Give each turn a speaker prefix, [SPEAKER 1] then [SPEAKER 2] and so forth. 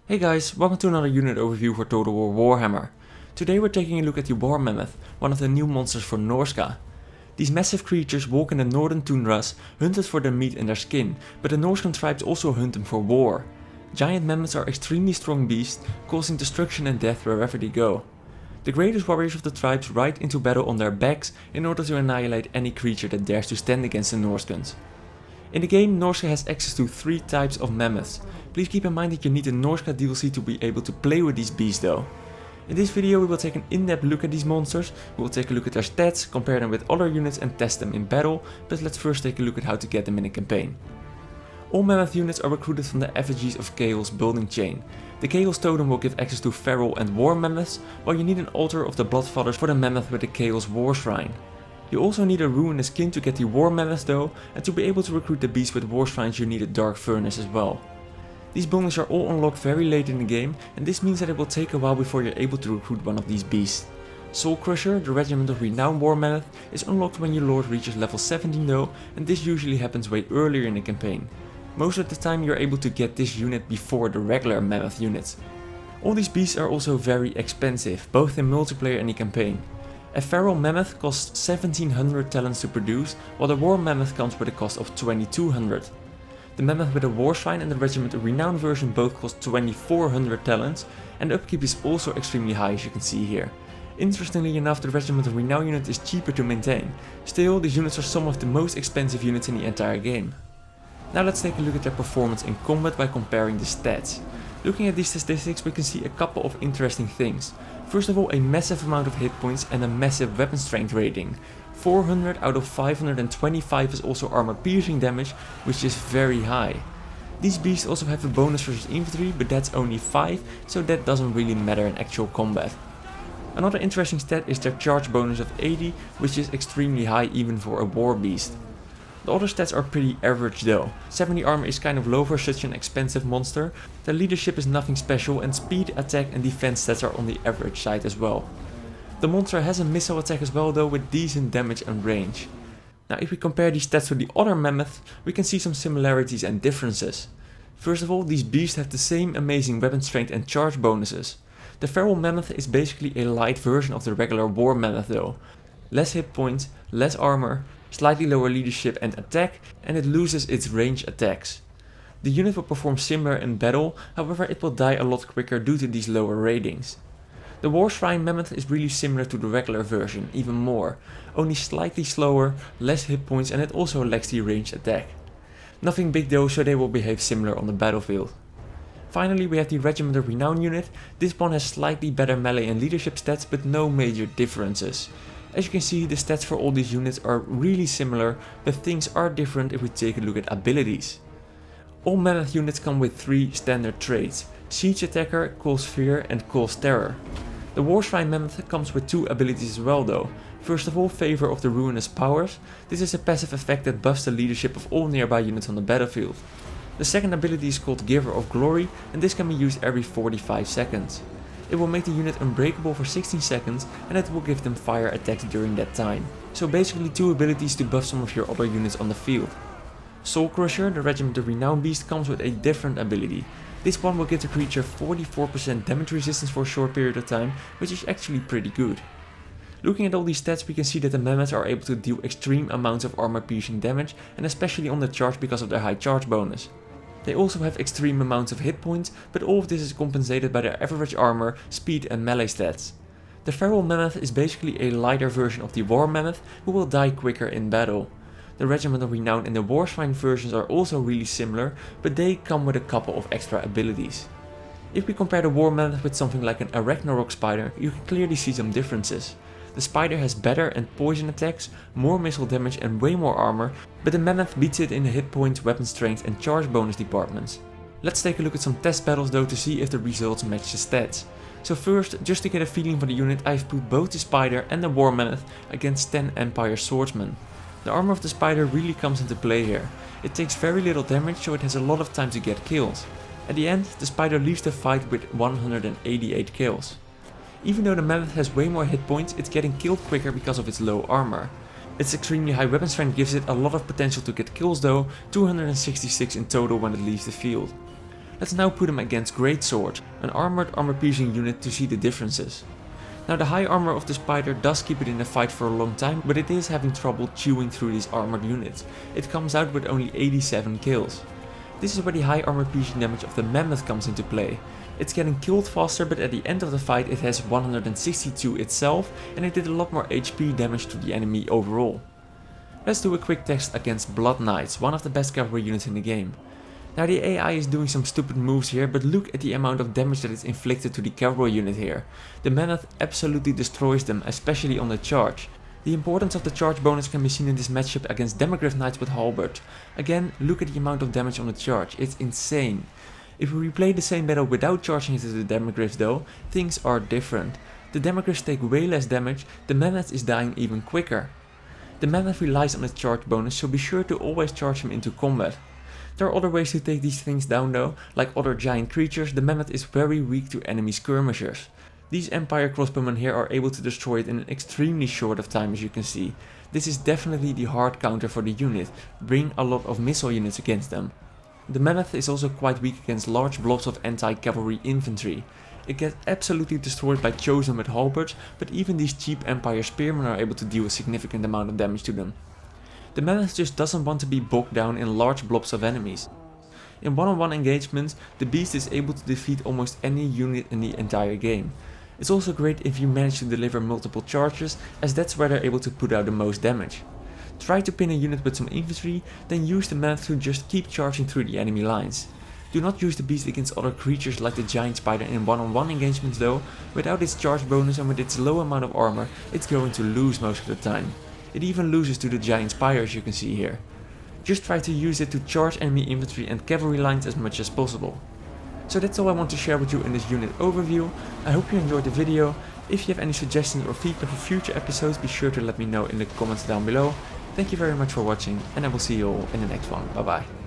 [SPEAKER 1] Hey guys, welcome to another unit overview for Total War Warhammer. Today we're taking a look at the War Mammoth, one of the new monsters for Norsca. These massive creatures walk in the northern tundras, hunted for their meat and their skin, but the Norscan tribes also hunt them for war. Giant mammoths are extremely strong beasts, causing destruction and death wherever they go. The greatest warriors of the tribes ride into battle on their backs in order to annihilate any creature that dares to stand against the Norscans. In the game, Norsca has access to 3 types of mammoths. Please keep in mind that you need a Norsca DLC to be able to play with these beasts though. In this video we will take an in-depth look at these monsters, we will take a look at their stats, compare them with other units and test them in battle, but let's first take a look at how to get them in a campaign. All mammoth units are recruited from the effigies of Chaos building chain. The Chaos totem will give access to feral and war mammoths, while you need an altar of the Bloodfathers for the mammoth with the Chaos war shrine. You also need a ruinous skin to get the war mammoths though, and to be able to recruit the beasts with war shrines you need a dark furnace as well. These buildings are all unlocked very late in the game, and this means that it will take a while before you're able to recruit one of these beasts. Soul Crusher, the regiment of renowned war mammoth, is unlocked when your lord reaches level 17 though, and this usually happens way earlier in the campaign. Most of the time you're able to get this unit before the regular mammoth units. All these beasts are also very expensive, both in multiplayer and in campaign. A feral mammoth costs 1700 talents to produce, while the war mammoth comes with a cost of 2200. The mammoth with a war shrine and the regiment of renown version both cost 2400 talents, and the upkeep is also extremely high as you can see here. Interestingly enough, the regiment of renown unit is cheaper to maintain. Still, these units are some of the most expensive units in the entire game. Now let's take a look at their performance in combat by comparing the stats. Looking at these statistics we can see a couple of interesting things. First of all, a massive amount of hit points and a massive weapon strength rating. 400 out of 525 is also armor piercing damage, which is very high. These beasts also have a bonus versus infantry, but that's only 5, so that doesn't really matter in actual combat. Another interesting stat is their charge bonus of 80, which is extremely high even for a war beast. The other stats are pretty average though. 70 armor is kind of low for such an expensive monster, their leadership is nothing special, and speed, attack and defense stats are on the average side as well. The monster has a missile attack as well though, with decent damage and range. Now if we compare these stats to the other mammoths, we can see some similarities and differences. First of all, these beasts have the same amazing weapon strength and charge bonuses. The feral mammoth is basically a light version of the regular war mammoth though. Less hit points, less armor, slightly lower leadership and attack, and it loses its range attacks. The unit will perform similar in battle, however it will die a lot quicker due to these lower ratings. The War Shrine Mammoth is really similar to the regular version, even more, only slightly slower, less hit points, and it also lacks the ranged attack. Nothing big though, so they will behave similar on the battlefield. Finally we have the Regiment of Renown unit. This one has slightly better melee and leadership stats, but no major differences. As you can see, the stats for all these units are really similar, but things are different if we take a look at abilities. All mammoth units come with 3 standard traits: Siege Attacker, Cause Fear and Cause Terror. The War Shrine Mammoth comes with 2 abilities as well though. First of all, Favor of the Ruinous Powers. This is a passive effect that buffs the leadership of all nearby units on the battlefield. The second ability is called Giver of Glory, and this can be used every 45 seconds. It will make the unit unbreakable for 16 seconds, and it will give them fire attacks during that time. So basically 2 abilities to buff some of your other units on the field. Soul Crusher, the Regiment of Renown beast, comes with a different ability. This one will give the creature 44% damage resistance for a short period of time, which is actually pretty good. Looking at all these stats we can see that the mammoths are able to deal extreme amounts of armor piercing damage, and especially on the charge because of their high charge bonus. They also have extreme amounts of hit points, but all of this is compensated by their average armor, speed and melee stats. The feral mammoth is basically a lighter version of the war mammoth who will die quicker in battle. The Regiment of Renown and the War Shrine versions are also really similar, but they come with a couple of extra abilities. If we compare the war mammoth with something like an Arachnarok spider, you can clearly see some differences. The spider has better and poison attacks, more missile damage and way more armor, but the mammoth beats it in the hit points, weapon strength and charge bonus departments. Let's take a look at some test battles though to see if the results match the stats. So first, just to get a feeling for the unit, I've put both the spider and the war mammoth against 10 Empire swordsmen. The armor of the spider really comes into play here. It takes very little damage, so it has a lot of time to get kills. At the end, the spider leaves the fight with 188 kills. Even though the mammoth has way more hit points, it's getting killed quicker because of its low armor. Its extremely high weapon strength gives it a lot of potential to get kills though, 266 in total when it leaves the field. Let's now put him against Greatsword, an armored armor-piercing unit, to see the differences. Now the high armor of the spider does keep it in the fight for a long time, but it is having trouble chewing through these armored units. It comes out with only 87 kills. This is where the high armor piercing damage of the Mammoth comes into play. It's getting killed faster, but at the end of the fight it has 162 itself, and it did a lot more HP damage to the enemy overall. Let's do a quick test against Blood Knights, one of the best cavalry units in the game. Now the AI is doing some stupid moves here, but look at the amount of damage that is inflicted to the cavalry unit here. The Mammoth absolutely destroys them, especially on the charge. The importance of the charge bonus can be seen in this matchup against Demigryph Knights with Halberd. Again, look at the amount of damage on the charge, it's insane. If we replay the same battle without charging into the Demigryphs though, things are different. The Demigryphs take way less damage, the Mammoth is dying even quicker. The Mammoth relies on its charge bonus, so be sure to always charge him into combat. There are other ways to take these things down though. Like other giant creatures, the Mammoth is very weak to enemy skirmishers. These Empire crossbowmen here are able to destroy it in an extremely short of time, as you can see. This is definitely the hard counter for the unit, bring a lot of missile units against them. The Mammoth is also quite weak against large blobs of anti-cavalry infantry. It gets absolutely destroyed by Chosen with halberds, but even these cheap Empire spearmen are able to deal a significant amount of damage to them. The Mammoth just doesn't want to be bogged down in large blobs of enemies. In one-on-one engagements, the beast is able to defeat almost any unit in the entire game. It's also great if you manage to deliver multiple charges, as that's where they're able to put out the most damage. Try to pin a unit with some infantry, then use the Mammoth to just keep charging through the enemy lines. Do not use the beast against other creatures like the giant spider in one-on-one engagements though. Without its charge bonus and with its low amount of armor, it's going to lose most of the time. It even loses to the giant spider, as you can see here. Just try to use it to charge enemy infantry and cavalry lines as much as possible. So that's all I want to share with you in this unit overview. I hope you enjoyed the video. If you have any suggestions or feedback for future episodes, be sure to let me know in the comments down below. Thank you very much for watching, and I will see you all in the next one. Bye bye.